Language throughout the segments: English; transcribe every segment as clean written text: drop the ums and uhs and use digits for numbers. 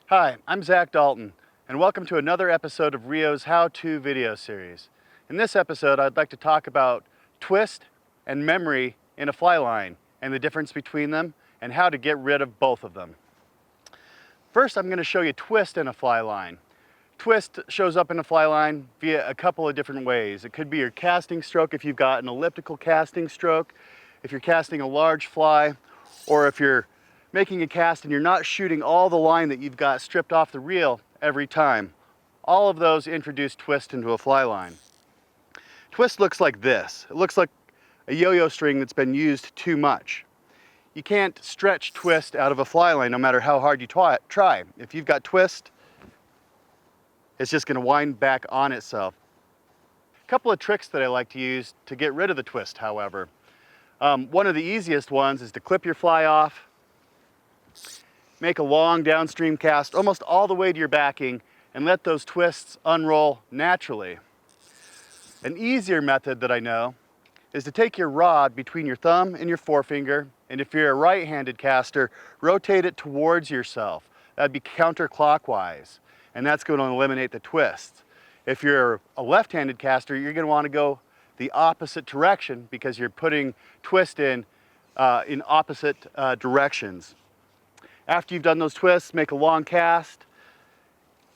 Hi, I'm Zack Dalton, and welcome to another episode of Rio's How-To video series. In this episode, I'd like to talk about twist and memory in a fly line and the difference between them and how to get rid of both of them. First, I'm going to show you twist in a fly line. Twist shows up in a fly line via a couple of different ways. It could be your casting stroke if you've got an elliptical casting stroke, if you're casting a large fly, or if you're making a cast and you're not shooting all the line that you've got stripped off the reel every time. All of those introduce twist into a fly line. Twist looks like this. It looks like a yo-yo string that's been used too much. You can't stretch twist out of a fly line no matter how hard you try. If you've got twist, it's just going to wind back on itself. A couple of tricks that I like to use to get rid of the twist, however. One of the easiest ones is to clip your fly off, make a long downstream cast almost all the way to your backing, and let those twists unroll naturally. An easier method that I know is to take your rod between your thumb and your forefinger, and if you're a right-handed caster, rotate it towards yourself. That'd be counterclockwise, and that's going to eliminate the twists. If you're a left-handed caster, you're going to want to go the opposite direction because you're putting twist in opposite directions. After you've done those twists, make a long cast,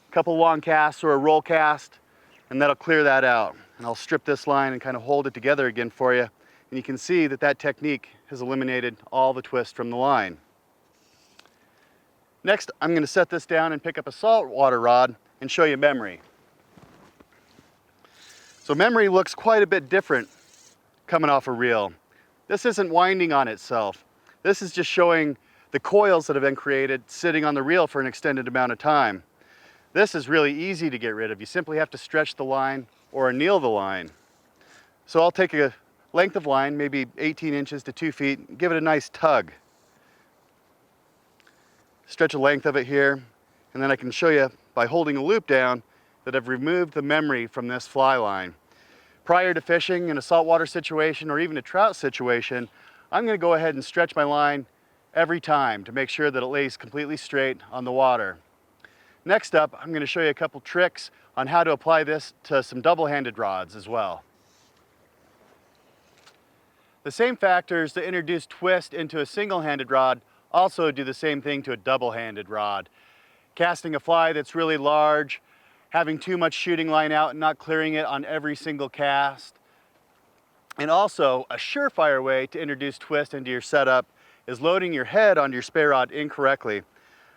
a couple long casts or a roll cast, and that'll clear that out. And I'll strip this line and kind of hold it together again for you. And you can see that that technique has eliminated all the twist from the line. Next, I'm going to set this down and pick up a saltwater rod and show you memory. So memory looks quite a bit different coming off a reel. This isn't winding on itself. This is just showing the coils that have been created sitting on the reel for an extended amount of time. This is really easy to get rid of. You simply have to stretch the line or anneal the line. So I'll take a length of line, maybe 18 inches to 2 feet, and give it a nice tug. Stretch a length of it here, and then I can show you by holding a loop down that I've removed the memory from this fly line. Prior to fishing in a saltwater situation or even a trout situation, I'm going to go ahead and stretch my line every time to make sure that it lays completely straight on the water. Next up, I'm going to show you a couple tricks on how to apply this to some double-handed rods as well. The same factors that introduce twist into a single-handed rod also do the same thing to a double-handed rod. Casting a fly that's really large, having too much shooting line out and not clearing it on every single cast. And also, a surefire way to introduce twist into your setup is loading your head onto your spey rod incorrectly.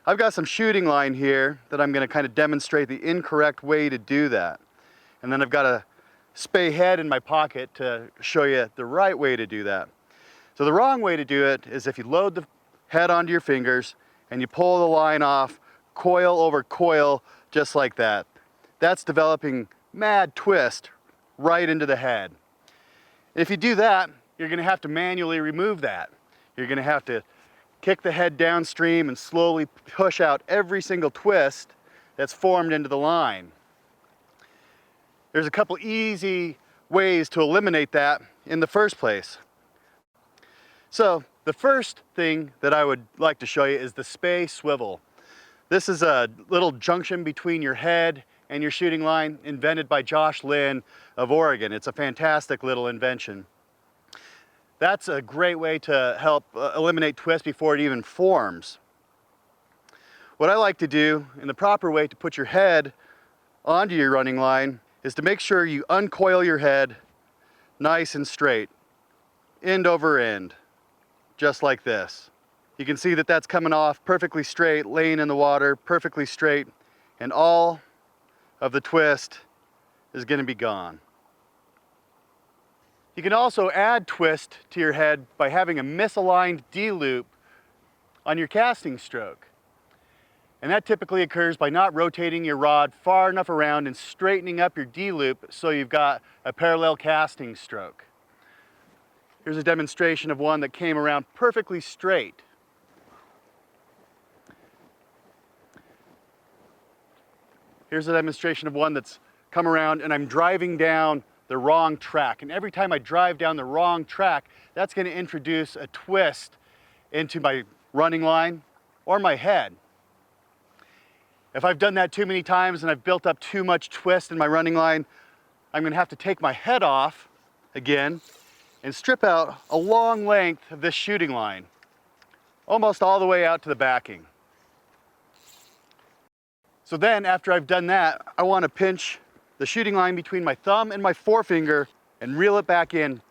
I've got some shooting line here that I'm going to kind of demonstrate the incorrect way to do that. And then I've got a spey head in my pocket to show you the right way to do that. So the wrong way to do it is if you load the head onto your fingers and you pull the line off coil over coil just like that. That's developing mad twist right into the head. If you do that, you're going to have to manually remove that. You're going to have to kick the head downstream and slowly push out every single twist that's formed into the line. There's a couple easy ways to eliminate that in the first place. So the first thing that I would like to show you is the spey swivel. This is a little junction between your head and your shooting line invented by Josh Lynn of Oregon. It's a fantastic little invention. That's a great way to help eliminate twist before it even forms. What I like to do, in the proper way to put your head onto your running line, is to make sure you uncoil your head nice and straight, end over end, just like this. You can see that that's coming off perfectly straight, laying in the water, perfectly straight, and all of the twist is going to be gone. You can also add twist to your head by having a misaligned Dloop on your casting stroke. And that typically occurs by not rotating your rod far enough around and straightening up your Dloop so you've got a parallel casting stroke. Here's a demonstration of one that came around perfectly straight. Here's a demonstration of one that's come around and I'm driving down the wrong track. And every time I drive down the wrong track, that's going to introduce a twist into my running line or my head. If I've done that too many times and I've built up too much twist in my running line, I'm gonna have to take my head off again and strip out a long length of this shooting line, almost all the way out to the backing. So then after I've done that, I want to pinch the shooting line between my thumb and my forefinger and reel it back in,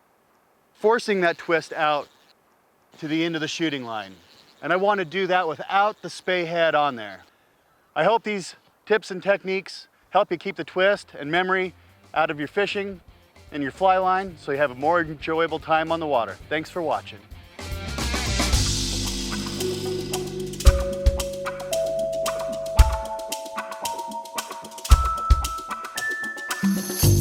forcing that twist out to the end of the shooting line. And I want to do that without the spay head on there. I hope these tips and techniques help you keep the twist and memory out of your fishing and your fly line so you have a more enjoyable time on the water. Thanks for watching. You